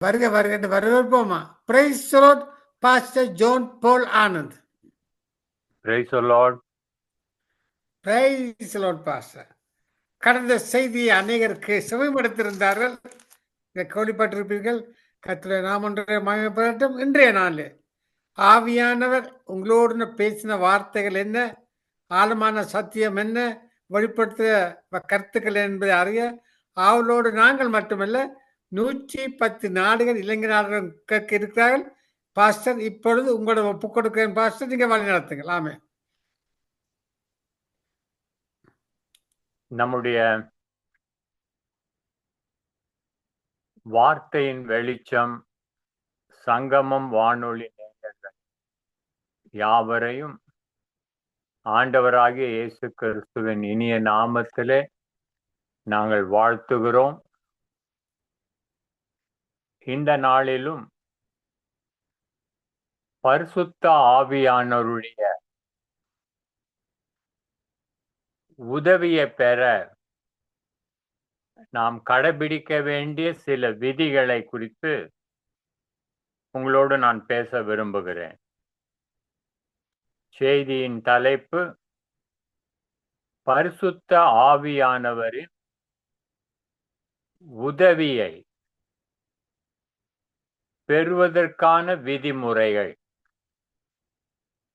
வருக வருக என்று வரவேற்போமா. Praise the Lord. Pastor John Paul Anand. Praise the Lord. Praise the Lord pastor. கடந்த செய்தியை அநேகருக்கு செவிமடுத்திருந்தார்கள். கேள்விப்பட்டிருப்பீர்கள். கர்த்தருடைய நாமத்தை மகிமைப்படட்டும். இன்றைய நாள் ஆவியானவர் உங்களோடு பேசின வார்த்தைகள் என்ன, ஆழமான சத்தியம் என்ன, வெளிப்படுத்த கருத்துக்கள் என்பதை அறிய அவளோடு நாங்கள் மட்டுமல்ல 110 நாடுகள் இளைஞர் நாடுகள் கேட்க இருக்கிறார்கள். பாஸ்டர், இப்பொழுது உங்களோட ஒப்புக் கொடுக்கிறேன் பாஸ்டர், நீங்க வழி நடத்துங்கள். ஆமே. நம்முடைய வார்த்தையின் வெளிச்சம் சங்கமம் வானொலி நேயர்கள் யாவரையும் ஆண்டவராகிய இயேசு கிறிஸ்துவின் இனிய நாமத்திலே நாங்கள் வாழ்த்துகிறோம். இந்த நாளிலும் பரிசுத்த ஆவியானவருடைய உதவியை பெற நாம் கடைபிடிக்க வேண்டிய சில விதிகளை குறித்து உங்களோடு நான் பேச விரும்புகிறேன். செய்தியின் தலைப்பு பரிசுத்த ஆவியானவரின் உதவியை பெறுவதற்கான விதிமுறைகள்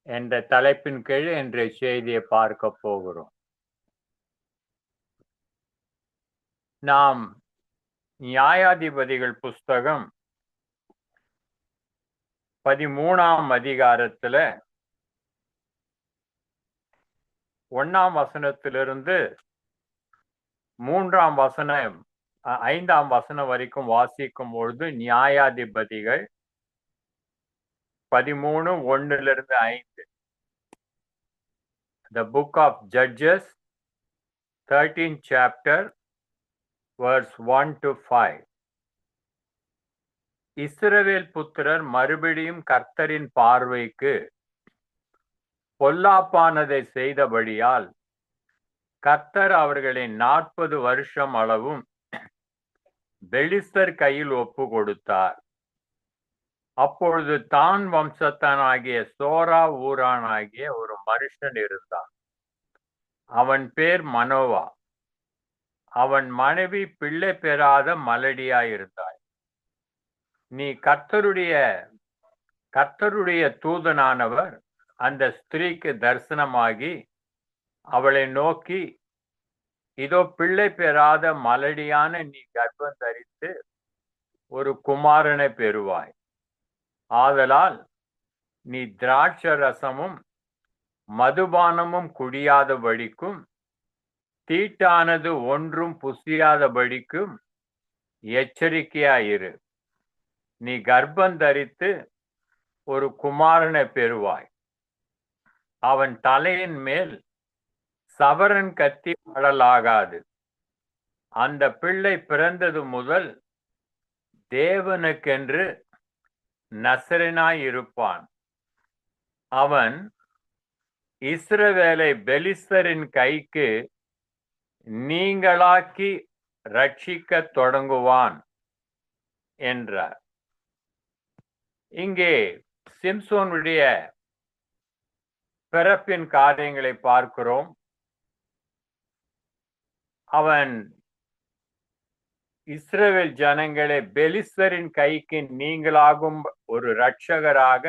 என்ற தலைப்பின் கீழ் இன்றைய செய்தியை பார்க்க போகிறோம். நாம் நியாயாதிபதிகள் புஸ்தகம் 13ஆம் அதிகாரத்துல 1ஆம் வசனத்திலிருந்து 3ஆம் வசனம் 5ஆம் வசனம் வரைக்கும் வாசிக்கும் பொழுது நியாயாதிபதிகள் 13:1-5, The Book of Judges 13th chapter verse 1-5. இஸ்ரவேல் புத்திரர் மறுபடியும் கர்த்தரின் பார்வைக்கு பொல்லாப்பானதை செய்தபடியால் கர்த்தர் அவர்களை 40 வருஷம் அளவும் பெலிஸ்தர் கையில் ஒப்பு கொடுத்தார். அப்பொழுது தான் வம்சத்தானாகிய சோரா ஊரானாகிய ஒரு மனுஷன் இருந்தான். அவன் பேர் மனோவா. அவன் மனைவி பிள்ளை பெறாத மலடியாயிருந்தாள். நீ கர்த்தருடைய தூதனானவர் அந்த ஸ்திரீக்கு தரிசனமாகி அவளை நோக்கி, இதோ பிள்ளை பெறாத மலடியான நீ கர்ப்பம் தரித்து ஒரு குமாரனை பெறுவாய். ஆதலால் நீ திராட்சை ரசமும் மதுபானமும் குடியாதபடிக்கும் தீட்டானது ஒன்றும் புசியாதபடிக்கும் எச்சரிக்கையாயிரு. நீ கர்ப்பம் தரித்து ஒரு குமாரனை பெறுவாய். அவன் தலையின் மேல் சவரன் கத்தி படலாகாது. அந்த பிள்ளை பிறந்தது முதல் தேவனுக்கென்று நசரேயனாயிருப்பான். அவன் இஸ்ரவேலை பெலிஸ்தரின் கைக்கு நீங்களாக்கி ரட்சிக்க தொடங்குவான் என்றார். இங்கே சிம்சோனுடைய பிறப்பின் காரியங்களை பார்க்கிறோம். அவன் இஸ்ரவேல் ஜனங்களை பெலிஸ்தரின் கைக்கு நீங்களாகும் ஒரு இரட்சகராக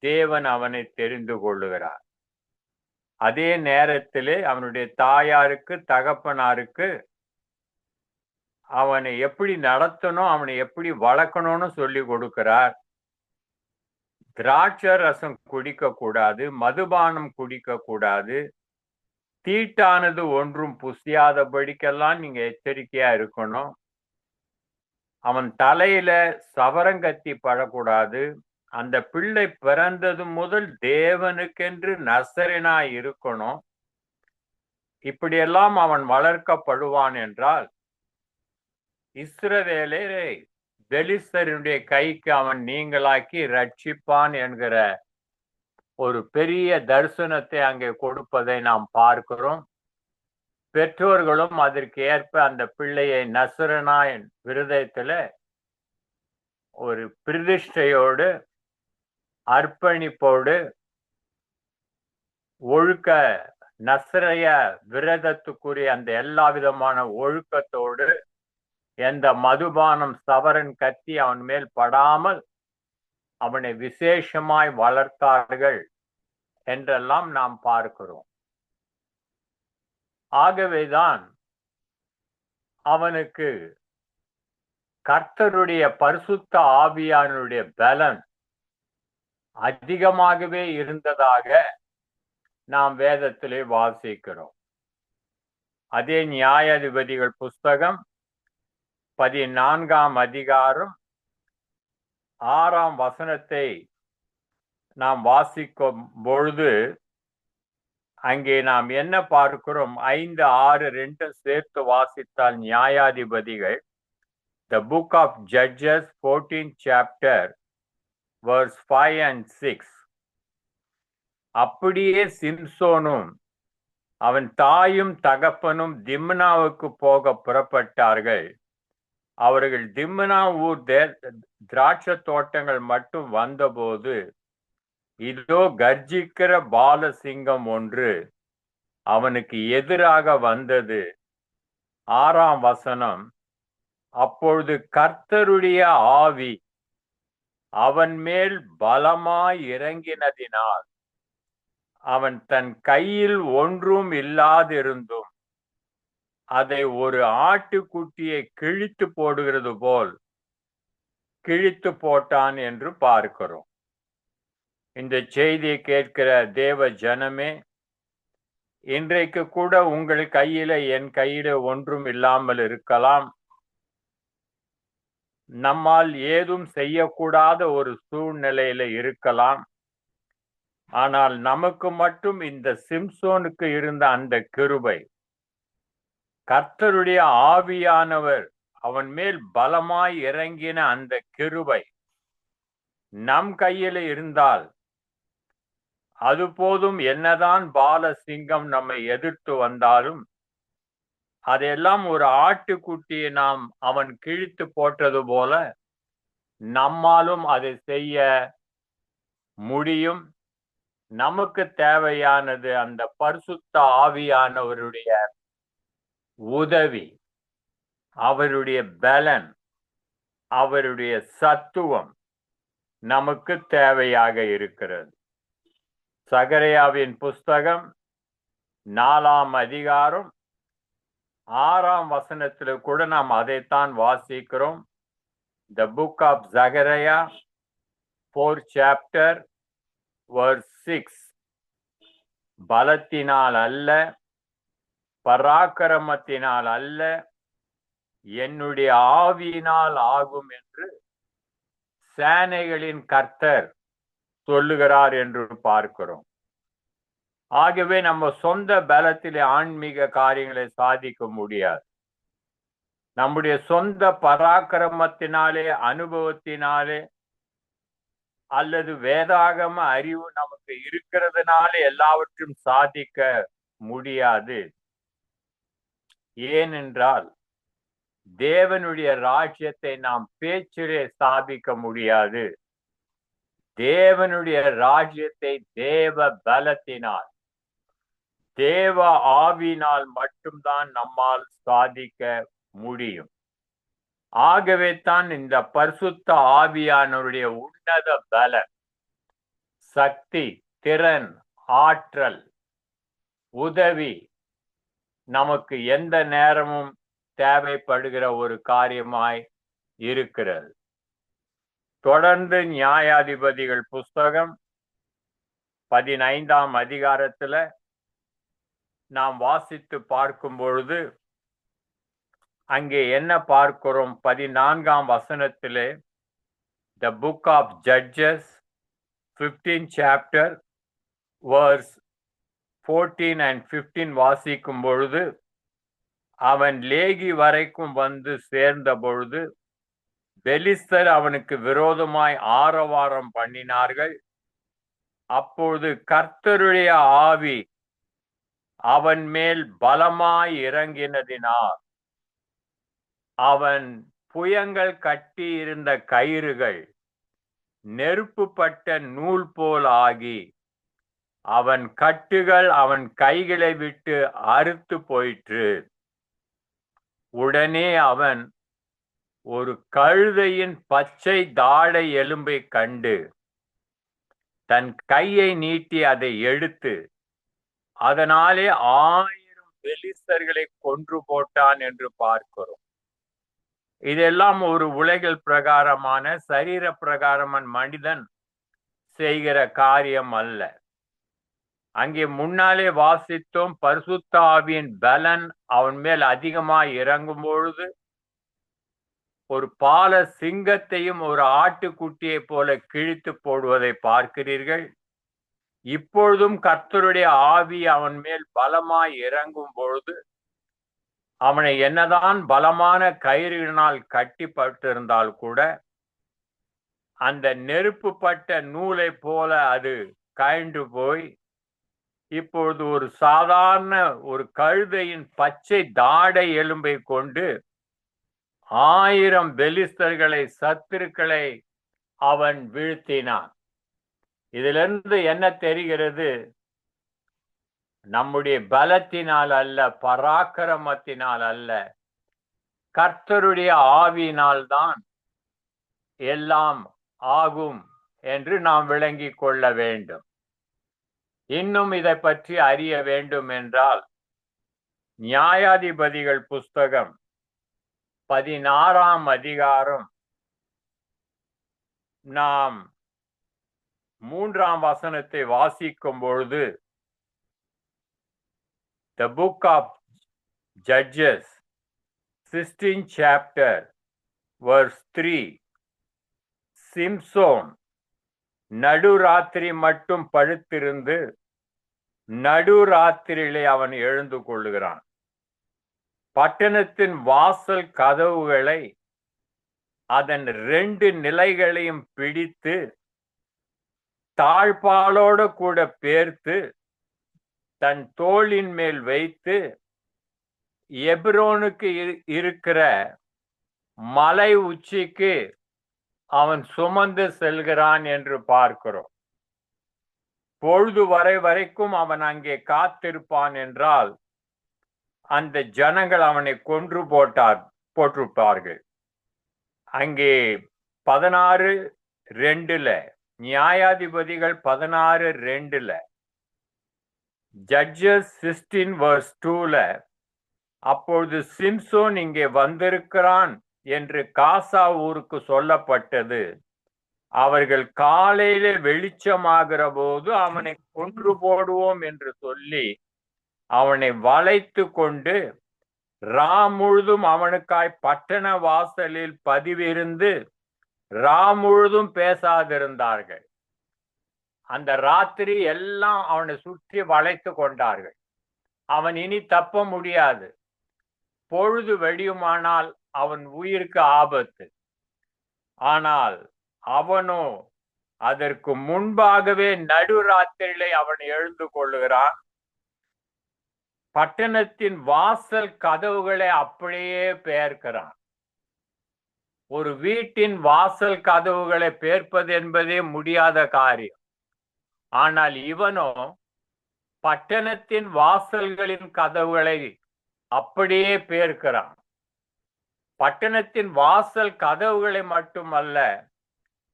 தேவன் அவனை தெரிந்து கொள்ளுகிறார். அதே நேரத்திலே அவனுடைய தாயாருக்கு தகப்பனாருக்கு அவனை எப்படி நடத்தணும், அவனை எப்படி வளர்க்கணும்னு சொல்லி கொடுக்கிறார். திராட்சை ரசம் குடிக்க கூடாது, மதுபானம் குடிக்க கூடாது, தீட்டானது ஒன்றும் புசியாதபடிக்கெல்லாம் நீங்க எச்சரிக்கையா இருக்கணும். அவன் தலையில சவரங்கத்தி படக்கூடாது. அந்த பிள்ளை பிறந்தது முதல் தேவனுக்கென்று நசரேயனாய் இருக்கணும். இப்படியெல்லாம் அவன் வளர்க்கப்படுவான் என்றால் இஸ்ரவேலை பெலிஸ்தருடைய கைக்கு அவன் நீங்களாக்கி ரட்சிப்பான் என்கிற ஒரு பெரிய தரிசனத்தை அங்கே கொடுப்பதை நாம் பார்க்கிறோம். பெற்றோர்களும் அதற்கு ஏற்ப அந்த பிள்ளையை நசரேயனாய் இருதயத்துல ஒரு பிரதிஷ்டையோடு அர்ப்பணிப்போடு ஒழுக்க நசரைய விரதத்துக்குரிய அந்த எல்லா விதமான ஒழுக்கத்தோடு எந்த மதுபானம் சவரன் கத்தி அவன் மேல் படாமல் அவனை விசேஷமாய் வளர்த்தார்கள் என்றெல்லாம் நாம் பார்க்கிறோம். ஆகவேதான் அவனுக்கு கர்த்தருடைய பரிசுத்த ஆவியானுடைய பலன் அதிகமாகவே இருந்ததாக நாம் வேதத்திலே வாசிக்கிறோம். அதே நியாயாதிபதிகள் புஸ்தகம் 14ஆம் அதிகாரம் 6ஆம் வசனத்தை நாம் வாசிக்கும் பொழுது அங்கே நாம் என்ன பார்க்கிறோம்? 5, 6, 2 சேர்த்து வாசித்தால் நியாயாதிபதிகள், the book of Judges 14th chapter verse 5 and 6. அப்படியே சிம்சோனும் அவன் தாயும் தகப்பனும் திம்னாவுக்கு போக புறப்பட்டார்கள். அவர்கள் திம்னா ஊர் திராட்சை தோட்டங்கள் மட்டும் வந்தபோது இதோ கர்ஜிக்கிற பாலசிங்கம் ஒன்று அவனுக்கு எதிராக வந்தது. 6ஆம் வசனம், அப்பொழுது கர்த்தருடைய ஆவி அவன் மேல் பலமாய் இறங்கினதினால் அவன் தன் கையில் ஒன்றும் இல்லாதிருந்தும் அதை ஒரு ஆட்டுக்குட்டியை கிழித்து போடுகிறது போல் கிழித்து போட்டான் என்று பார்க்கிறோம். இந்த செய்தியை கேட்கிற தேவ ஜனமே, இன்றைக்கு கூட உங்கள் கையில என் கையில ஒன்றும் இல்லாமல் இருக்கலாம். நம்மால் ஏதும் செய்யக்கூடாத ஒரு சூழ்நிலையில இருக்கலாம். ஆனால் நமக்கு மட்டும் இந்த சிம்சோனுக்கு இருந்த அந்த கிருபை, கர்த்தருடைய ஆவியானவர் அவன் மேல் பலமாய் இறங்கின அந்த கிருபை நம் கையில இருந்தால் அது போதும். என்னதான் பாலசிங்கம் நம்மை எதிர்த்து வந்தாலும் அதெல்லாம் ஒரு ஆட்டுக்குட்டியை நாம் அவன் கிழித்து போட்டது போல நம்மாலும் அதை செய்ய முடியும். நமக்கு தேவையானது அந்த பரிசுத்த ஆவியானவருடைய உதவி, அவருடைய பலன், அவருடைய சத்துவம் நமக்கு தேவையாக இருக்கிறது. சகரியாவின் புஸ்தகம் 4ஆம் அதிகாரம் 6ஆம் வசனத்தில் கூட நாம் அதைத்தான் வாசிக்கிறோம். The book of Zechariah 4th chapter verse 6. பலத்தினால் அல்ல, பராக்கிரமத்தினால் அல்ல, என்னுடைய ஆவியினால் ஆகும் என்று சேனைகளின் கர்த்தர் சொல்லுகிறார் என்று பார்க்கிறோம். ஆகவே நம்ம சொந்த பலத்திலே ஆன்மீக காரியங்களை சாதிக்க முடியாது. நம்முடைய சொந்த பராக்கிரமத்தினாலே, அனுபவத்தினாலே அல்லது வேதாகம அறிவு நமக்கு இருக்கிறதுனால எல்லாவற்றையும் சாதிக்க முடியாது. ஏனென்றால் தேவனுடைய ராஜ்யத்தை நாம் பேச்சிலே ஸ்தாபிக்க முடியாது. தேவனுடைய ராஜ்யத்தை தேவ பலத்தினால், தேவ ஆவியினால் மட்டும்தான் நம்மால் சாதிக்க முடியும். ஆகவே தான் இந்த பரிசுத்த ஆவியானவருடைய உன்னத பலன், சக்தி, திறன், ஆற்றல், உதவி நமக்கு எந்த நேரமும் தேவைப்படுகிற ஒரு காரியமாய் இருக்கிறது. தொடர்ந்து நியாயாதிபதிகள் புஸ்தகம் 15ஆம் அதிகாரத்துல நாம் வாசித்து பார்க்கும் பொழுது அங்கே என்ன பார்க்கிறோம்? 14ஆம் வசனத்திலே the book of Judges 15th chapter verse 14 and 15 வாசிக்கும் பொழுது, அவன் லேகி வரைக்கும் வந்து சேர்ந்த பொழுது பெலிஸ்தர் அவனுக்கு விரோதமாய் ஆரவாரம் பண்ணினார்கள். அப்பொழுது கர்த்தருடைய ஆவி அவன் மேல் பலமாய் இறங்கினதினால் அவன் புயங்கள் கட்டி இருந்த கயிறுகள் நெருப்புப்பட்ட நூல் போல் ஆகி அவன் கட்டுகள் அவன் கைகளை விட்டு அறுத்து போயிற்று. உடனே அவன் ஒரு கழுதையின் பச்சை தாடை எலும்பை கண்டு தன் கையை நீட்டி அதை எடுத்து அதனாலே 1000 பெலிஸ்தர்களை கொன்று போட்டான் என்று பார்க்கிறோம். இதெல்லாம் ஒரு உலகில் பிரகாரமான சரீர பிரகாரமான மனிதன் செய்கிற காரியம் அல்ல. அங்கே முன்னாலே வாசித்தோம், பரிசுத்த ஆவியின் பலன் அவன் மேல் அதிகமாய் இறங்கும் பொழுது ஒரு பால சிங்கத்தையும் ஒரு ஆட்டுக்குட்டியை போல கிழித்து போடுவதை பார்க்கிறீர்கள். இப்பொழுதும் கர்த்தருடைய ஆவி அவன் மேல் பலமாய் இறங்கும் பொழுது அவனை என்னதான் பலமான கயிறினால் கட்டிப்பட்டிருந்தால் கூட அந்த நெருப்புப்பட்ட நூலை போல அது கழண்டு போய் இப்பொழுது ஒரு சாதாரண ஒரு கழுதையின் பச்சை தாடை எலும்பை கொண்டு 1000 பெலிஸ்தர்களை சத்துருக்களை அவன் வீழ்த்தினான். இதிலிருந்து என்ன தெரிகிறது? நம்முடைய பலத்தினால் அல்ல, பராக்கிரமத்தினால் அல்ல, கர்த்தருடைய ஆவியினால் தான் எல்லாம் ஆகும் என்று நாம் விளங்கிக் கொள்ள வேண்டும். இன்னும் இதை பற்றி அறிய வேண்டும் என்றால் நியாயாதிபதிகள் புஸ்தகம் 16ஆம் அதிகாரம் நாம் 3ஆம் வசனத்தை வாசிக்கும் பொழுது, The book of Judges 16th chapter verse 3, Samson நடுராத்திரி மட்டும் படுத்திருந்து நடுராத்திரியிலே அவன் எழுந்து கொள்ளுகிறான். பட்டணத்தின் வாசல் கதவுகளை அதன் 2 நிலைகளையும் பிடித்து தாழ்பாலோடு கூட பேர்த்து தன் தோளின் மேல் வைத்து எப்ரோனுக்கு இருக்கிற மலை உச்சிக்கு அவன் சுமந்து செல்கிறான் என்று பார்க்கிறோம். பொழுது வரைக்கும் அவன் அங்கே காத்திருப்பான் என்றால் அந்த ஜனங்கள் அவனை கொன்று போட்டிருப்பார்கள். அங்கே 16:2 நியாயாதிபதிகள் 16:2 Judges 16 verse 2 அப்பொழுது சிம்சோன் இங்கே வந்திருக்கிறான் என்று காசா ஊருக்கு சொல்லப்பட்டது. அவர்கள் காலையில வெளிச்சமாகிற போது அவனை கொன்று போடுவோம் என்று சொல்லி அவனை வளைத்து கொண்டு முழுதும் அவனுக்காய் பட்டண வாசலில் பதிவிருந்து முழுதும் பேசாதிருந்தார்கள். அந்த ராத்திரி எல்லாம் அவனை சுற்றி வளைத்து கொண்டார்கள். அவன் இனி தப்ப முடியாது. பொழுது வெடியுமானால் அவன் உயிருக்கு ஆபத்து. ஆனால் அவனோ அதற்கு முன்பாகவே நடுராத்திரியிலே அவன் எழுந்து கொள்ளுகிறான். பட்டணத்தின் வாசல் கதவுகளை அப்படியே பெயர்க்கிறான். ஒரு வீட்டின் வாசல் கதவுகளை பெயர்ப்பது என்பதே முடியாத காரியம். ஆனால் இவனோ பட்டணத்தின் வாசல்களின் கதவுகளை அப்படியே பெயர்க்கிறான். பட்டணத்தின் வாசல் கதவுகளை மட்டுமல்ல,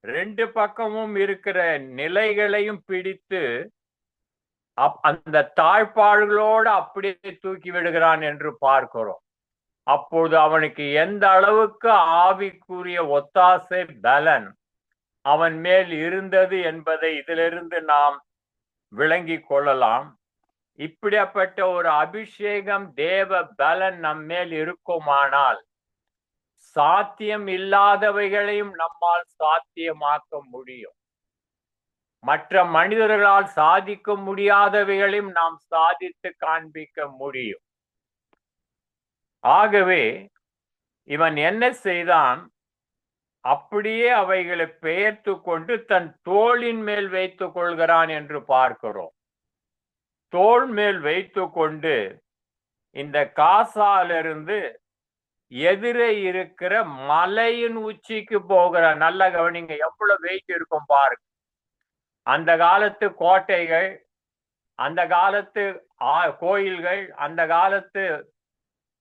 2 பக்கமும் இருக்கிற நிலைகளையும் பிடித்து அந்த தாழ்பாள்களோடு அப்படியே தூக்கி விடுகிறான் என்று பார்க்கிறோம். அப்போது அவனுக்கு எந்த அளவுக்கு ஆவிக்குரிய ஒத்தாசை பலன் அவன் மேல் இருந்தது என்பதை இதிலிருந்து நாம் விளங்கி கொள்ளலாம். இப்படிப்பட்ட ஒரு அபிஷேகம் தேவ பலன் நம்மேல் இருக்குமானால் சாத்தியம் இல்லாதவைகளையும் நம்மால் சாத்தியமாக்க முடியும். மற்ற மனிதர்களால் சாதிக்க முடியாதவைகளையும் நாம் சாதித்து காண்பிக்க முடியும். ஆகவே இவன் என்ன செய்தான்? அப்படியே அவைகளை பெயர்த்து கொண்டு தன் தோளின் மேல் வைத்துக் கொள்கிறான் என்று பார்க்கிறோம். தோள் மேல் வைத்து கொண்டு இந்த காசாலிருந்து எதிரே இருக்கிற மலையின் உச்சிக்கு போகிறான். நல்ல கவனிங்க, எவ்வளவு வெயிட் இருக்கும் பாருங்க. அந்த காலத்து கோட்டைகள், அந்த காலத்து கோயில்கள், அந்த காலத்து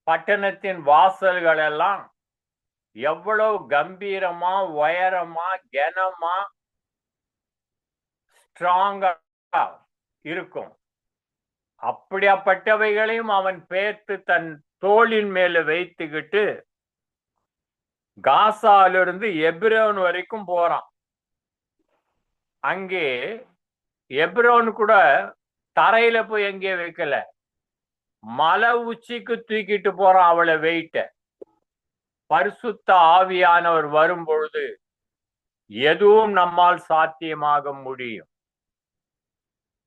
பட்டணத்தின் வாசல்கள் எல்லாம் எவ்வளவு கம்பீரமா, உயரமா, கனமா, ஸ்ட்ராங்கா இருக்கும். அப்படியாப்பட்டவைகளையும் அவன் பேர்த்து தன் தோளின் மேல வைத்துக்கிட்டு காசாலிருந்து எப்ரோன் வரைக்கும் போறான். அங்கே எப்ரோன் கூட தரையில போய் எங்கே வைக்கல, மலை உச்சிக்கு தூக்கிட்டு போறான் அவளை வெயிட்ட. பரிசுத்த ஆவியானவர் வரும் பொழுது எதுவும் நம்மால் சாத்தியமாக முடியும்.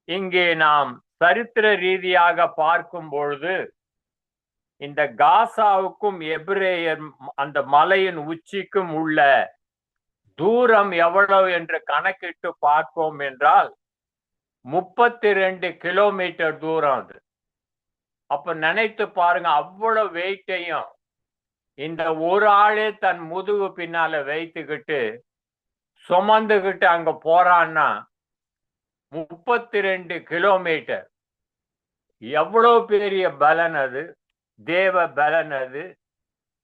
இங்கே நாம் சரித்திர ரீதியாக பார்க்கும் பொழுது இந்த காசாவுக்கும் எபிரேயர் அந்த மலையின் உச்சிக்கும் உள்ள தூரம் எவ்வளவு என்று கணக்கிட்டு பார்ப்போம் என்றால் 32 கிலோமீட்டர் தூரம் அது. அப்ப நினைத்து பாருங்க, அவ்வளவு வெயிட்டையும் இந்த ஒரு ஆளே தன் முதுகு பின்னால வைத்துக்கிட்டு சுமந்துகிட்டு அங்க போறான்னா 32 கிலோமீட்டர். எவ்வளவு பெரிய பலன் அது, தேவ பலன் அது,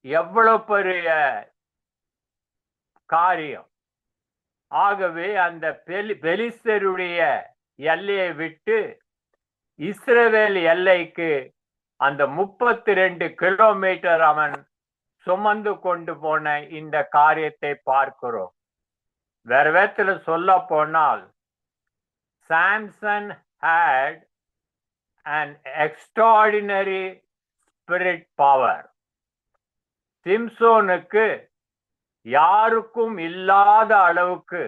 எவ்வளவு பெரிய காரியம். ஆகவே அந்த பெலிஸ்தருடைய எல்லையை விட்டு இஸ்ரவேல் எல்லைக்கு அந்த 32 கிலோமீட்டர் அவன் சுமந்து கொண்டு போன இந்த காரியத்தை பார்க்கிறோம். வேற விதத்துல சொல்ல போனால், Samson had an extraordinary spirit power. சிம்சோனுக்கு யாருக்கும் இல்லாத அளவுக்கு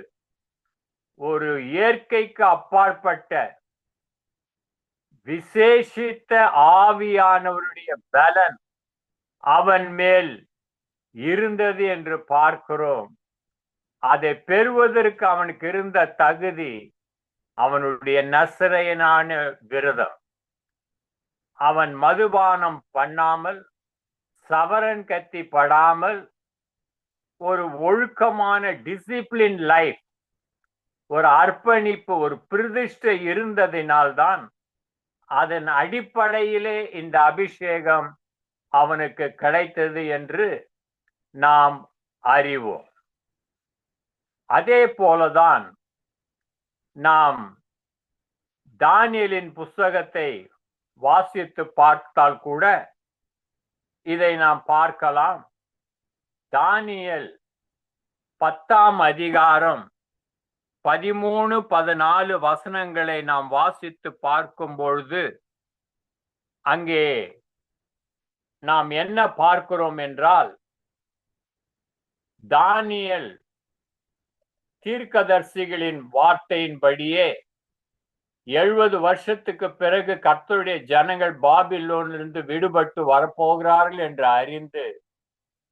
ஒரு இயற்கைக்கு அப்பாற்பட்ட விசேஷித்த ஆவியானவருடைய பலன் அவன் மேல் இருந்தது என்று பார்க்கிறோம். அதை பெறுவதற்கு அவனுக்கு இருந்த தகுதி அவனுடைய நசரேயனான விரதம். அவன் மதுபானம் பண்ணாமல், சவரன் கத்தி படாமல், ஒரு ஒழுக்கமான டிசிப்ளின் லைஃப், ஒரு அர்ப்பணிப்பு, ஒரு பிரதிஷ்டை இருந்ததினால்தான் அதன் அடிப்படையிலே இந்த அபிஷேகம் அவனுக்கு கிடைத்தது என்று நாம் அறிவோம். அதே போலதான் நாம் தானியேலின் புஸ்தகத்தை வாசித்து பார்த்தால் கூட இதை நாம் பார்க்கலாம். தானியேல் 10ஆம் அதிகாரம் 13-14 வசனங்களை நாம் வாசித்து பார்க்கும் பொழுது அங்கே நாம் என்ன பார்க்கிறோம் என்றால், தானியேல் தீர்க்கதரிசிகளின் வார்த்தையின்படியே 70 வருஷத்துக்கு பிறகு கர்த்தருடைய ஜனங்கள் பாபிலோனிலிருந்து விடுபட்டு வரப்போகிறார்கள் என்று அறிந்து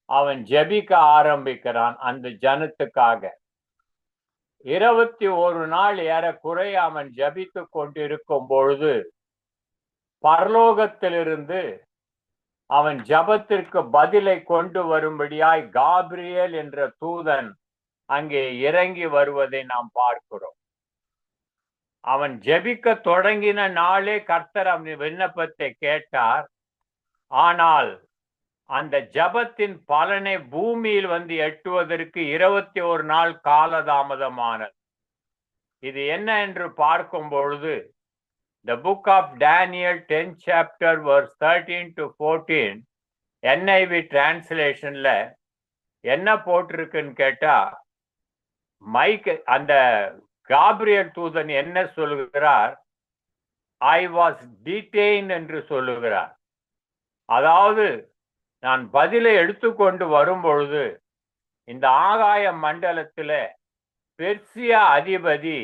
அவன் ஜெபிக்க ஆரம்பிக்கிறான் அந்த ஜனத்துக்காக. 21 நாள் ஏறக்குறைய அவன் ஜெபித்து கொண்டிருக்கும் பொழுது பரலோகத்திலிருந்து அவன் ஜெபத்திற்கு பதிலை கொண்டு வரும்படியாய் காபிரியேல் என்ற தூதன் அங்கே இறங்கி வருவதை நாம் பார்க்கிறோம். அவன் ஜெபிக்க தொடங்கின நாளே கர்த்தர் அவன் விண்ணப்பத்தை கேட்டார். ஆனால் அந்த ஜெபத்தின் பலனை பூமியில் வந்து எட்டுவதற்கு 21 நாள் காலதாமதமானது. இது என்ன என்று பார்க்கும் பொழுது, The book of Daniel 10th chapter verse 13-14 NIV டிரான்ஸ்லேஷன்ல என்ன போட்டிருக்குன்னு கேட்டா, அந்த காபிரியேல் தூதன் என்ன சொல்லுகிறார், I was detained என்று சொல்லுகிறார். அதாவது நான் பதிலை எடுத்துக்கொண்டு வரும் பொழுது இந்த ஆகாய மண்டலத்துல பெர்சிய அதிபதி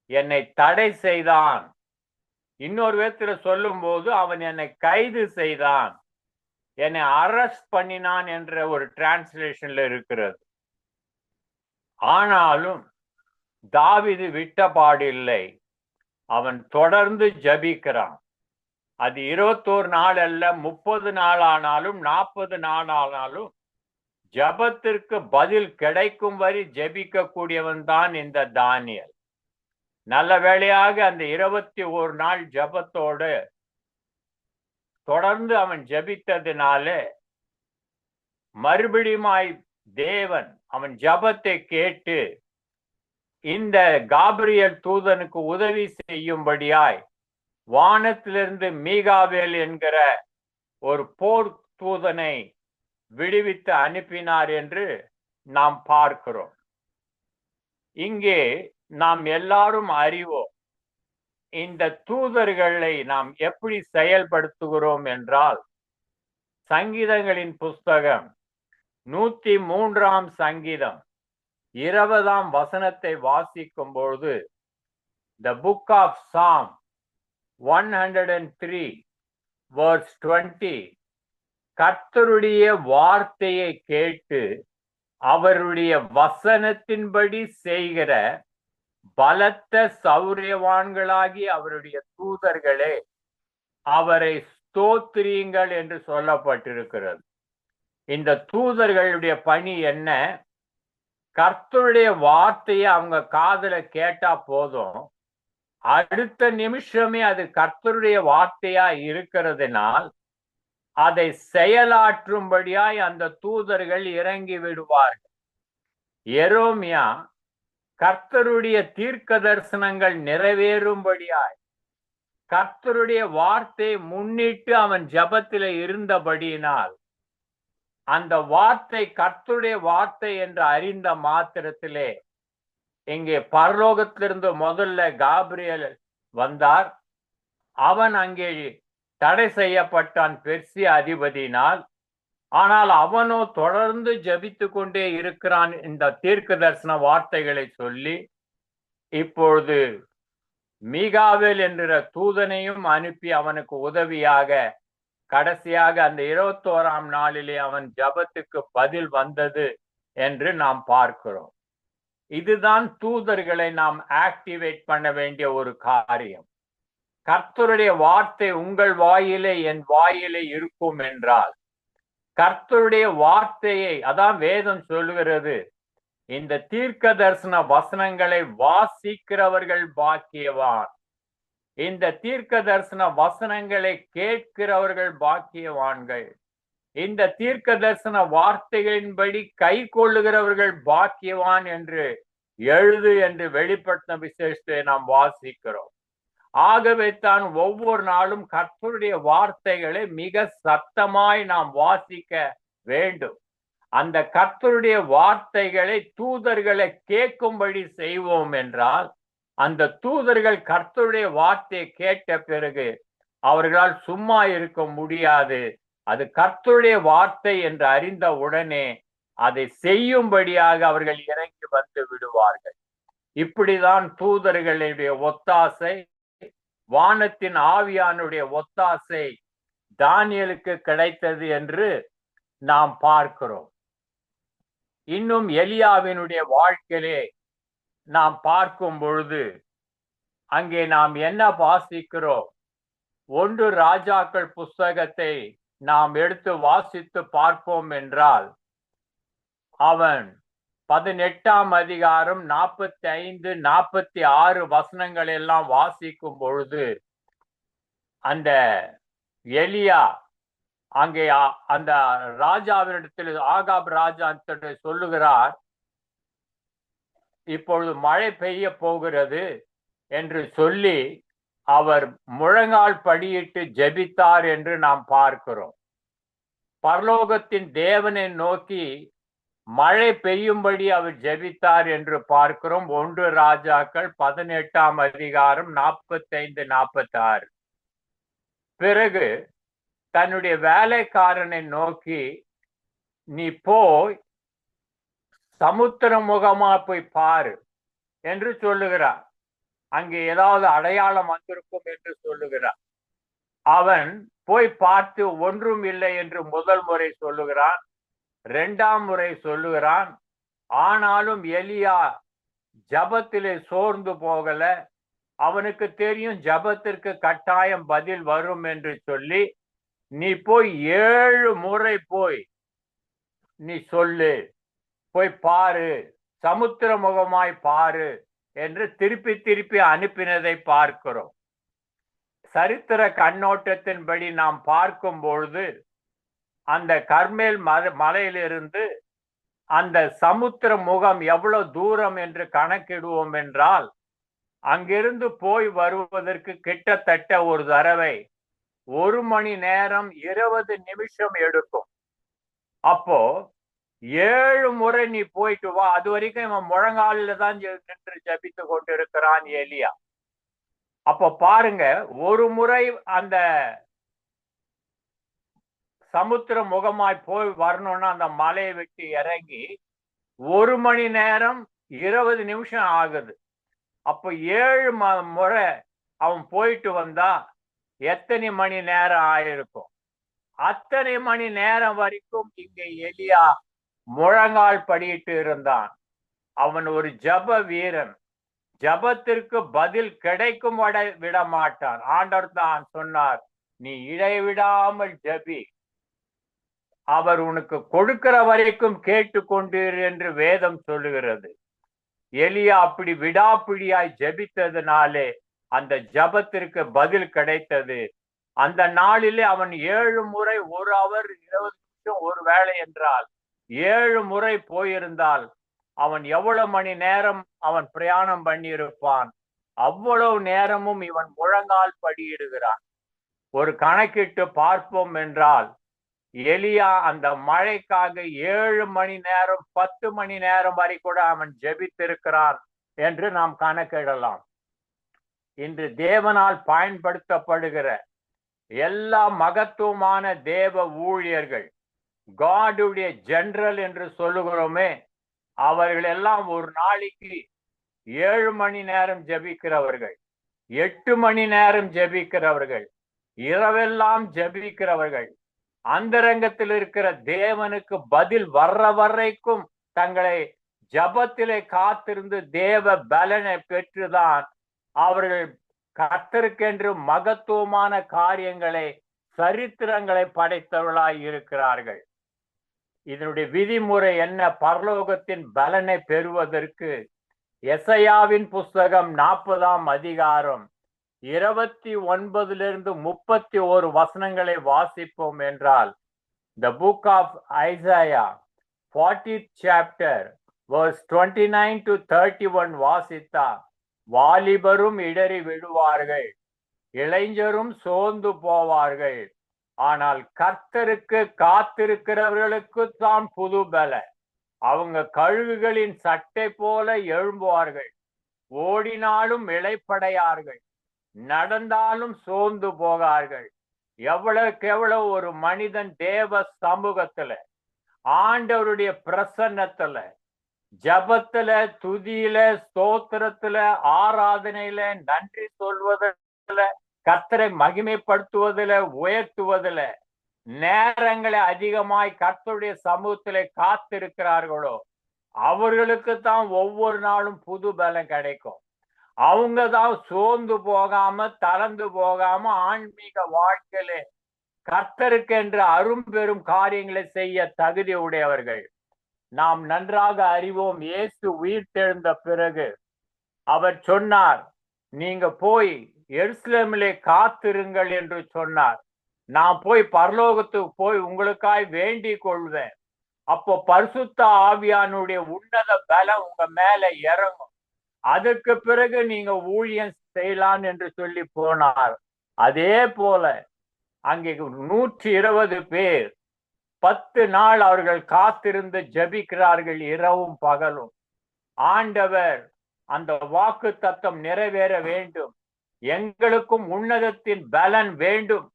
என்னை தடை செய்தான். இன்னொரு விதத்துல சொல்லும் போது அவன் என்னை கைது செய்தான், என்னை அரெஸ்ட் பண்ணினான் என்ற ஒரு டிரான்ஸ்லேஷன்ல இருக்கிறது. ஆனாலும் தாவீது விட்டபாடில்லை, அவன் தொடர்ந்து ஜெபிக்கிறான். அது 21 நாள் அல்ல, 30 நாள் ஆனாலும் 40 நாள் ஆனாலும் ஜபத்திற்கு பதில் கிடைக்கும் வரை ஜெபிக்க கூடியவன் தான் இந்த தானியேல். நல்ல வேளையாக அந்த 21 நாள் ஜபத்தோடு தொடர்ந்து அவன் ஜபித்ததினால மறுபடியுமாய் தேவன் அவன் ஜபத்தை கேட்டு இந்த காபிரியல் தூதனுக்கு உதவி செய்யும்படியாய் வானத்திலிருந்து மீகாவேல் என்கிற ஒரு போர் தூதனை விடுவித்து அனுப்பினார் என்று நாம் பார்க்கிறோம். இங்கே நாம் எல்லாரும் அறிவோம், இந்த தூதர்களை நாம் எப்படி செயல்படுத்துகிறோம் என்றால், சங்கீதங்களின் புஸ்தகம் 103ஆம் சங்கீதம் 20ஆம் வசனத்தை வாசிக்கும் பொழுது, the book of Psalm 103 verse 20, கர்த்தருடைய வார்த்தையை கேட்டு அவருடைய வசனத்தின்படி செய்கிற பலத்த சௌரியவான்களாகி அவருடைய தூதர்களே அவரை ஸ்தோத்திரியுங்கள் என்று சொல்லப்பட்டிருக்கிறது. இந்த தூதர்களுடைய பணி என்ன? கர்த்தருடைய வார்த்தையை அவங்க காதுல கேட்டா போதும், அடுத்த நிமிஷமே அது கர்த்தருடைய வார்த்தையா இருக்கிறதுனால் அதை செயலாற்றும்படியாய் அந்த தூதர்கள் இறங்கி விடுவார்கள். எரோமியா கர்த்தருடைய தீர்க்க தரிசனங்கள் நிறைவேறும்படியாய் கர்த்தருடைய வார்த்தை முன்னிட்டு அவன் ஜபத்திலே இருந்தபடியினால் அந்த வார்த்தை கர்த்தருடைய வார்த்தை என்று அறிந்த மாத்திரத்திலே இங்கே பரலோகத்திலிருந்து முதல்ல காபிரியல் வந்தார். அவன் அங்கே தடை செய்யப்பட்டான் பெர்சிய அதிபதியினால். ஆனால் அவனோ தொடர்ந்து ஜபித்து கொண்டே இருக்கிறான் இந்த தீர்க்க தரிசன வார்த்தைகளை சொல்லி. இப்பொழுது மீகாவேல் என்கிற தூதனையும் அனுப்பி அவனுக்கு உதவியாக கடைசியாக அந்த 21ஆம் நாளிலே அவன் ஜபத்துக்கு பதில் வந்தது என்று நாம் பார்க்கிறோம். இதுதான் தூதர்களை நாம் ஆக்டிவேட் பண்ண வேண்டிய ஒரு காரியம். கர்த்தருடைய வார்த்தை உங்கள் வாயிலே என் வாயிலே இருக்கும் என்றால், கர்த்தருடைய வார்த்தையை, அதான் வேதம் சொல்லுகிறது, இந்த தீர்க்க தரிசன வசனங்களை வாசிக்கிறவர்கள் பாக்கியவான், இந்த தீர்க்க தரிசன வசனங்களை கேட்கிறவர்கள் பாக்கியவான்கள், இந்த தீர்க்க தரிசன வார்த்தைகளின்படி கை கொள்ளுகிறவர்கள் பாக்கியவான் என்று எழுது என்று வெளிப்படுத்தின விசேஷத்தை நாம் வாசிக்கிறோம். ஆகவே தான் ஒவ்வொரு நாளும் கர்த்தருடைய வார்த்தைகளை மிக சத்தமாய் நாம் வாசிக்க வேண்டும். அந்த கர்த்தருடைய வார்த்தைகளை தூதர்களை கேட்கும்படி செய்வோம் என்றால், அந்த தூதர்கள் கர்த்தருடைய வார்த்தையை கேட்ட பிறகு அவர்களால் சும்மா இருக்க முடியாது. அது கர்த்தருடைய வார்த்தை என்று அறிந்த உடனே அதை செய்யும்படியாக அவர்கள் இறங்கி வந்து விடுவார்கள். இப்படிதான் தூதர்களுடைய ஒத்தாசை, வானத்தின் ஆவியானுடைய ஒத்தாசை தானியேலுக்கு கிடைத்தது என்று நாம் பார்க்கிறோம். இன்னும் எலியாவினுடைய வாழ்க்கையிலே நாம் பார்க்கும் பொழுது அங்கே நாம் என்ன வாசிக்கிறோம்? 1 ராஜாக்கள் புஸ்தகத்தை நாம் எடுத்து வாசித்து பார்ப்போம் என்றால், அவன் 18ஆம் அதிகாரம் 45, 46 வசனங்கள் எல்லாம் வாசிக்கும் பொழுது அந்த எலியா அங்கே அந்த ராஜாவினிடத்தில், ஆகாப் ராஜா சொல்லுகிறார், இப்பொழுது மழை பெய்ய போகிறது என்று சொல்லி அவர் முழங்கால் படியிட்டு ஜெபித்தார் என்று நாம் பார்க்கிறோம். பரலோகத்தின் தேவனை நோக்கி மழை பெய்யும்படி அவர் ஜெபித்தார் என்று பார்க்கிறோம். 1 ராஜாக்கள் 18ஆம் அதிகாரம் 45, 46. பிறகு தன்னுடைய வேலைக்காரனை நோக்கி, நீ போய் சமுத்திர முகமா போய் பாரு என்று சொல்லுகிறார். அங்கே ஏதாவது அடையாளம் வந்திருக்கும் என்று சொல்லுகிறார். அவன் போய் பார்த்து ஒன்றும் இல்லை என்று முதல் முறை சொல்லுகிறான், 2ஆம் முறை சொல்லுகிறான். ஆனாலும் எலியா ஜபத்திலே சோர்ந்து போகல, அவனுக்கு தெரியும் ஜபத்திற்கு கட்டாயம் பதில் வரும் என்று சொல்லி, நீ போய் 7 முறை போய் நீ சொல்லு, போய் பாரு, சமுத்திர முகமாய் பாரு என்று திருப்பி திருப்பி அனுப்பினதை பார்க்கிறோம். சரித்திர கண்ணோட்டத்தின்படி நாம் பார்க்கும் பொழுது அந்த கர்மேல் மலையிலிருந்து அந்த சமுத்திர முகம் எவ்வளவு தூரம் என்று கணக்கிடுவோம் என்றால், அங்கிருந்து போய் வருவதற்கு கிட்டத்தட்ட ஒரு தடவை 1 மணி நேரம் 20 நிமிஷம் எடுக்கும். அப்போ 7 முறை நீ போயிட்டு வா. அது வரைக்கும் இவன் முழங்காலில தான் நின்று ஜபித்து கொண்டிருக்கிறான் எலியா. அப்போ பாருங்க, ஒரு முறை அந்த சமுத்திர முகமாய் போய் வரணும்னா அந்த மலையை விட்டு இறங்கி 1 மணி நேரம் 20 நிமிஷம் ஆகுது. அப்போ 7 முறை அவன் போயிட்டு வந்தா எத்தனை மணி நேரம் ஆயிருக்கும்? அத்தனை மணி நேரம் வரைக்கும் இங்க எலியா முழங்கால் படியிட்டு இருந்தான். அவன் ஒரு ஜப வீரன். ஜபத்திற்கு பதில் கிடைக்கும் விட மாட்டான். ஆண்டவர் தான் சொன்னார், நீ இடைவிடாமல் ஜபி, அவர் உனக்கு கொடுக்கிற வரைக்கும் கேட்டுக்கொண்டீர் என்று வேதம் சொல்லுகிறது. எலியா அப்படி விடாப்பிடியாய் ஜபித்ததுனாலே அந்த ஜபத்திற்கு பதில் கிடைத்தது. அந்த நாளிலே அவன் 7 முறை 1 ஹவர் 20 நிமிஷம் ஒரு வேளை என்றால் 7 முறை போயிருந்தால் அவன் எவ்வளவு மணி நேரம் அவன் பிரயாணம் பண்ணியிருப்பான்? அவ்வளவு நேரமும் இவன் முழங்கால் படியிடுகிறான். ஒரு கணக்கிட்டு பார்ப்போம் என்றால் எலியா அந்த மழைக்காக 7 மணி நேரம் 10 மணி நேரம் வரை கூட அவன் ஜெபித்திருக்கிறான் என்று நாம் கணக்கிடலாம். இன்று தேவனால் பயன்படுத்தப்படுகிற எல்லா மகத்துவமான தேவ ஊழியர்கள், காடுடைய ஜெனரல் என்று சொல்லுகிறோமே, அவர்கள் எல்லாம் ஒரு நாளைக்கு 7 மணி நேரம் ஜெபிக்கிறவர்கள், 8 மணி நேரம் ஜெபிக்கிறவர்கள், இரவெல்லாம் ஜெபிக்கிறவர்கள், அந்தரங்கத்தில் இருக்கிற தேவனுக்கு பதில் வர்ற வரைக்கும் தங்களை ஜபத்திலே காத்திருந்து தேவ பலனை பெற்றுதான் அவர்கள் கர்த்தருக்கென்று மகத்துவமான காரியங்களை, சரித்திரங்களை படைத்தவர்களாய் இருக்கிறார்கள். இதனுடைய விதிமுறை என்ன? பரலோகத்தின் பலனை பெறுவதற்கு எசையாவின் புஸ்தகம் 40ஆம் அதிகாரம் 29 31 வசனங்களை வாசிப்போம் என்றால், the book of Isaiah 40th chapter verse 29 to 31 வாசித்தா, வாலிபரும் இடறி விடுவார்கள், இளைஞரும் சோர்ந்து போவார்கள், ஆனால் கர்த்தருக்கு காத்திருக்கிறவர்களுக்கு தான் புது பல. அவங்க கழுகுகளின் சட்டை போல எழும்புவார்கள், ஓடினாலும் இளைப்படையார்கள், நடந்தாலும் சோர்ந்து போகார்கள். எவ்வளவுக்கு எவ்வளவு ஒரு மனிதன் தேவ சமூகத்துல, ஆண்டவருடைய பிரசன்னத்துல, ஜபத்துல, துதியில, ஸ்தோத்திரத்துல, ஆராதனையில, நன்றி சொல்வதில், கர்த்தரை மகிமைப்படுத்துவதில், உயர்த்துவதில் நேரங்களை அதிகமாய் கர்த்தருடைய சமூகத்திலே காத்திருக்கிறார்களோ அவர்களுக்கு தான் ஒவ்வொரு நாளும் புது பலம் கிடைக்கும். அவங்க தான் சோர்ந்து போகாம, தளர்ந்து போகாம ஆன்மீக வாழ்க்கையிலே கர்த்தருக்கென்று அரும்பெரும் காரியங்களை செய்ய தகுதி உடையவர்கள். நாம் நன்றாக அறிவோம், இயேசு உயிர்த்தெழுந்த பிறகு அவர் சொன்னார், நீங்க போய் எருசலேமிலே காத்திருங்கள் என்று சொன்னார். நான் போய் பரலோகத்துக்கு போய் உங்களுக்காய் வேண்டிக் கொள்வேன். அப்போ பரிசுத்த ஆவியானுடைய உன்னத பலம் உங்க மேல இறங்கும். அதற்கு பிறகு நீங்க ஊழியம் செய்யலாம் என்று சொல்லி போனார். அதே போல அங்கே 120 பேர் 10 நாள் அவர்கள் காத்திருந்து ஜபிக்கிறார்கள், இரவும் பகலும். ஆண்டவர் அந்த வாக்கு தத்தம் நிறைவேற வேண்டும், எங்களுக்கும் உன்னதத்தின் பலன் வேண்டும்,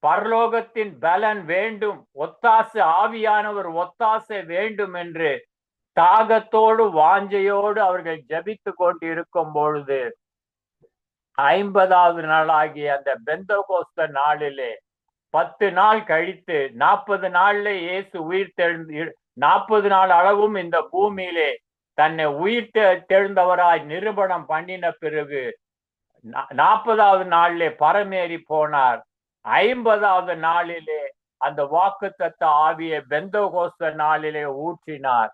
பரலோகத்தின் பலன் வேண்டும், ஒத்தாசை ஆவியானவர் ஒத்தாசை வேண்டும் என்று தாகத்தோடு வாஞ்சையோடு அவர்கள் ஜபித்து கொண்டு இருக்கும் பொழுது 50வது நாளாகிய அந்த பெந்தகோஸ்த நாளிலே 10 நாள் கழித்து 40 நாள்ல இயேசு உயிர்த்தெழுந்து 40 நாள் அளவும் இந்த பூமியிலே தன்னை உயிர்த்தெழுந்தவராய் நிரூபணம் பண்ணின பிறகு 40வது நாளிலே பரமேறி போனார். 50வது நாளிலே அந்த வாக்குத்தத்த ஆவியை பெந்தகோஸ்த நாளிலே ஊற்றினார்.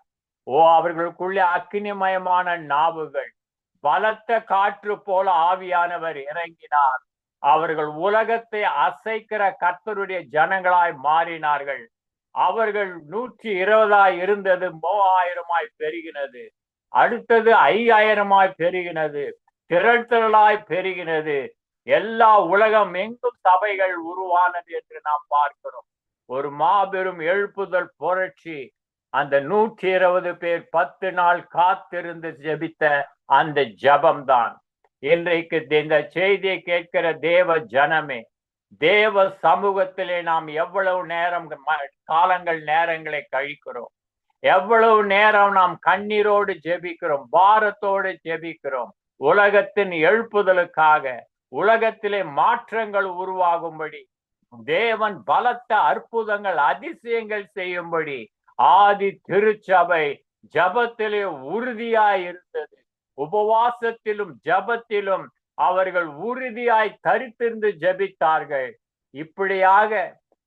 அவர்களுக்குள்ளே அக்கினிமயமான நாவுகள், பலத்த காற்று போல ஆவியானவர் இறங்கினார். அவர்கள் உலகத்தை அசைக்கிற கர்த்தருடைய ஜனங்களாய் மாறினார்கள். அவர்கள் 120 இருந்தது 3000 பெருகினது. அடுத்தது 5000 பெருகினது. திரள்தலாய் பெருகினது. எல்லா உலகம் எங்கும் சபைகள் உருவானது என்று நாம் பார்க்கிறோம். ஒரு மாபெரும் எழுப்புதல் புரட்சி. அந்த 120 பேர் 10 நாள் காத்திருந்து ஜெபித்த அந்த ஜபம்தான் இன்றைக்கு இந்த செய்தியை கேட்கிற தேவ ஜனமே, தேவ சமூகத்திலே நாம் எவ்வளவு நேரம் காலங்கள் நேரங்களை கழிக்கிறோம், எவ்வளவு நேரம் நாம் கண்ணீரோடு ஜெபிக்கிறோம், பாரத்தோடு ஜெபிக்கிறோம். உலகத்தின் எழுப்புதலுக்காக, உலகத்திலே மாற்றங்கள் உருவாகும்படி, தேவன் பலத்த அற்புதங்கள் அதிசயங்கள் செய்யும்படி ஆதி திருச்சபை ஜபத்திலே உறுதியாய் இருந்தது. உபவாசத்திலும் ஜபத்திலும் அவர்கள் உறுதியாய் தரித்திருந்து ஜபித்தார்கள். இப்படியாக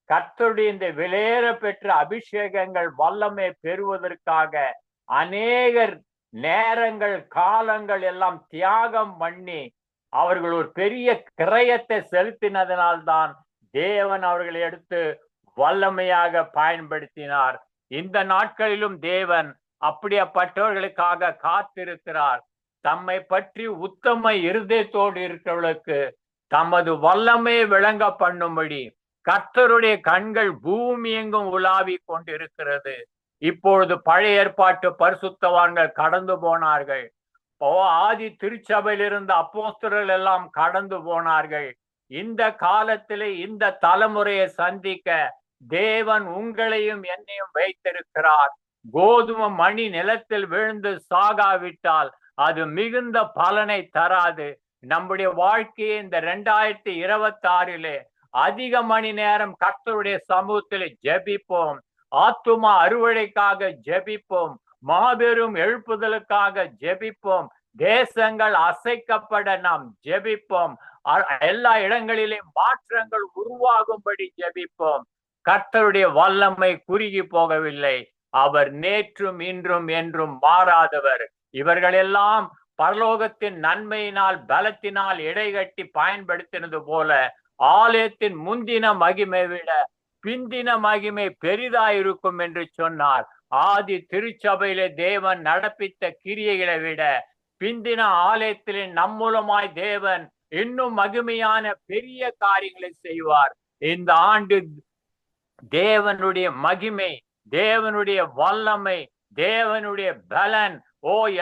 கர்த்தருடைய இந்த விலையேற பெற்ற அபிஷேகங்கள் வல்லமை பெறுவதற்காக அநேகர் நேரங்கள் காலங்கள் எல்லாம் தியாகம் பண்ணி அவர்கள் ஒரு பெரிய கிரயத்தை செலுத்தினதனால்தான் தேவன் அவர்களை எடுத்து வல்லமையாக பயன்படுத்தினார். இந்த நாட்களிலும் தேவன் அப்படிப்பட்டவர்களுக்காக காத்திருக்கிறார். தம்மை பற்றி உத்தம இருதயத்தோடு இருக்கிறவர்களுக்கு தமது வல்லமை விளங்க பண்ணும்படி கர்த்தருடைய கண்கள் பூமி எங்கும் உலாவி கொண்டிருக்கிறது. இப்பொழுது பழைய ஏற்பாட்டு பரிசுத்தவான்கள் கடந்து போனார்கள். ஆதி திருச்சபையில் இருந்த அப்போஸ்தலர்கள் எல்லாம் கடந்து போனார்கள். இந்த காலத்திலே இந்த தலைமுறையை சந்திக்க தேவன் உங்களையும் என்னையும் வைத்திருக்கிறார். கோதுமை மணி நிலத்தில் விழுந்து சாகாவிட்டால் அது மிகுந்த பலனை தராது. நம்முடைய வாழ்க்கையை இந்த 2026 அதிக மணி நேரம் கர்த்தருடைய சமூகத்தில் ஜெபிப்போம். ஆத்துமா அறுவடைக்காக ஜெபிப்போம். மாபெரும் எழுப்புதலுக்காக ஜெபிப்போம். தேசங்கள் அசைக்கப்பட நாம் ஜெபிப்போம். எல்லா இடங்களிலும் மாற்றங்கள் உருவாகும்படி ஜெபிப்போம். கர்த்தருடைய வல்லமை குறுகி போகவில்லை. அவர் நேற்றும் இன்றும் என்றும் மாறாதவர். இவர்களெல்லாம் பரலோகத்தின் நன்மையினால் பலத்தினால் இடைகட்டி பயன்படுத்தினது போல ஆலயத்தின் முந்தின மகிமை விட பிந்தின மகிமை பெரிதாயிருக்கும் என்று சொன்னார். ஆதி திருச்சபையிலே தேவன் நடப்பித்த கிரியைகளை விட பிந்தின ஆலயத்திலே நம்மூலமாய் தேவன் இன்னும் மகிமையான பெரிய காரியங்களை செய்வார். இந்த ஆண்டு தேவனுடைய மகிமை, தேவனுடைய வல்லமை, தேவனுடைய பலன்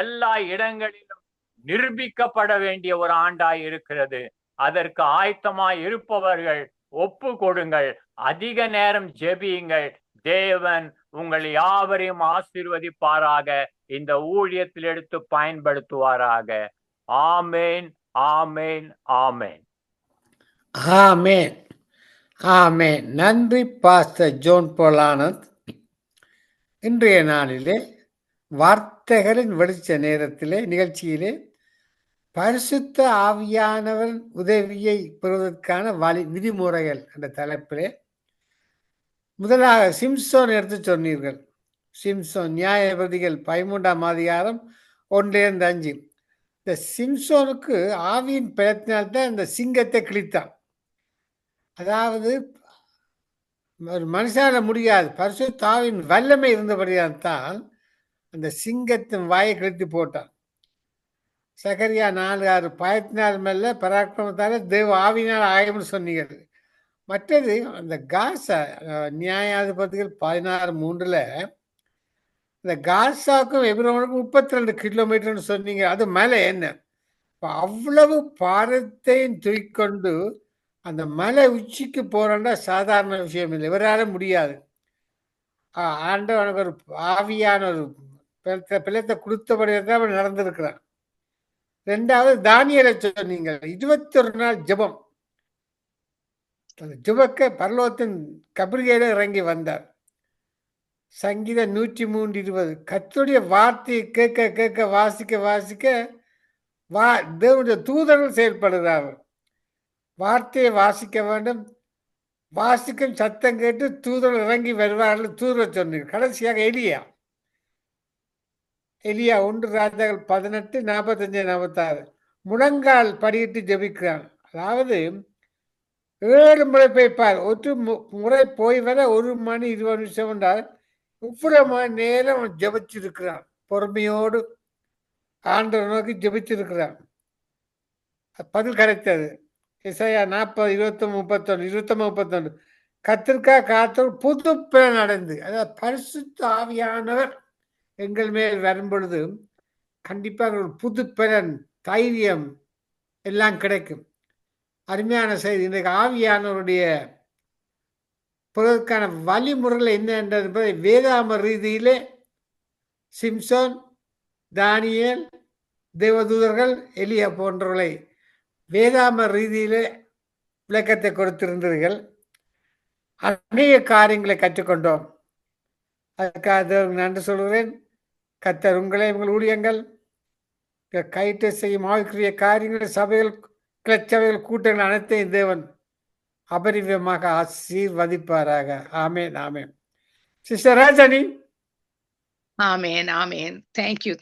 எல்லா இடங்களிலும் நிரூபிக்கப்பட வேண்டிய ஒரு ஆண்டாய் இருக்கிறது. அதற்கு ஆயத்தமாய் இருப்பவர்கள் ஒப்பு கொடுங்கள். அதிக நேரம் ஜெபியுங்கள். தேவன் உங்கள் யாவரையும் ஆசீர்வதிப்பாராக. இந்த ஊழியத்தில் எடுத்து பயன்படுத்துவாராக. ஆமேன், ஆமேன், ஆமேன், ஆமேன், ஆமேன். நன்றி பாஸ்டர் ஜோன் பால் ஆனந்த். இன்றைய நாளிலே வார்த்தைகளின் வெளிச்ச நேரத்திலே நிகழ்ச்சியிலே பரிசுத்த ஆவியானவர் உதவியை பெறுவதற்கான விதிமுறைகள் என்ற தலைப்பிலே முதலாக சிம்சோன் எடுத்து சொன்னீர்கள். சிம்சோன் நியாயாதிபதிகள் 13ஆம் அதிகாரம் 1-5. இந்த சிம்சோனுக்கு ஆவியின் பலத்தினால்தான் இந்த சிங்கத்தை கிழித்தான். அதாவது ஒரு மனுஷால முடியாது, பரிசுத்த ஆவியின் வல்லமை இருந்தபடியால் தான் அந்த சிங்கத்தின் வாயை கிழித்து போட்டான். சகரியா 4:6 பயத்தினால் மேல பராக்கிரமத்தால தேவ ஆவியினால் ஆயும்னு சொன்னீர்கள். மற்றது அந்த காசா நியாயாதிபதிகள் 16:3 இந்த காசாவுக்கும் எப்ரோனுக்கும் 32 கிலோமீட்டர்னு சொன்னீங்க. அது மலை என்ன, அவ்வளவு பாரத்தையும் தூக்கிக்கொண்டு அந்த மலை உச்சிக்கு போறோம்னா சாதாரண விஷயம் இல்லை, இவரால முடியாது. ஆண்டவனுக்கு ஒரு ஆவியான ஒரு பிள்ளத்தை கொடுத்தபடியாக அவன் நடந்திருக்கிறான். 2வது தானியேலை சொன்னீங்க, 21 நாள் ஜெபம். அந்த ஜெபக்க பரலோகத்தின் கபிரியேல இறங்கி வந்தார். சங்கீதம் 103:20 கர்த்தருடைய வார்த்தையை கேட்க கேட்க வாசிக்க வாசிக்க தேவனுடைய தூதர்கள் செயல்படுகிறார்கள். வார்த்தையை வாசிக்க வேண்டும், வாசிக்கும் சத்தம் கேட்டு தூதர்கள் இறங்கி வருவார்கள். தூதர் சொன்னீர். கடைசியாக எலியா 1 ராஜாக்கள் 18:45-46 முழங்கால் படியிட்டு ஜெபிக்கிறான். அதாவது 7 முறை போய்ப்பார். ஒரு முறை போய் வர 1 மணி 20 நிமிஷம் என்றால் இவ்வளவு மணி நேரம் ஜெபிச்சிருக்கிறான். பொறுமையோடு ஆண்டவர் நோக்கி ஜெபிச்சிருக்கிறான். பதில் கிடைத்தது. எசாயா 40, 29, 31 கத்திற்காக காத்தவர் புது பலன் அடைந்து, அதாவது பரிசுத்த ஆவியானவர் எங்கள் மேல் வரும் பொழுது கண்டிப்பாக ஒரு புது பலன், தைரியம் எல்லாம் கிடைக்கும். அருமையான செய்தி. இன்றைக்கு ஆவியானவருடைய பிறகுக்கான வழிமுறைகள் என்ன என்பதை வேதாம ரீதியிலே சிம்சோன், தானியேல், தேவதூதர்கள், எலியா போன்றவர்களை வேதாம ரீதியிலே விளக்கத்தை கொடுத்திருந்தீர்கள். அநேக காரியங்களை கற்றுக்கொண்டோம். அதுக்காக நன்றி சொல்கிறேன். கர்த்தர் உங்களை, உங்கள் ஊழியங்கள், கைட்டு செய்யும் ஆவிக்குரிய காரியங்கள், சபைகள், கிளச்சபைகள், கூட்டங்கள் அனைத்தையும் தேவன் அபரிவிதமாக ஆசீர்வதிப்பாராக. ஆமேன், ஆமேன். Sister ராஜானி. Amen. Amen. Thank you.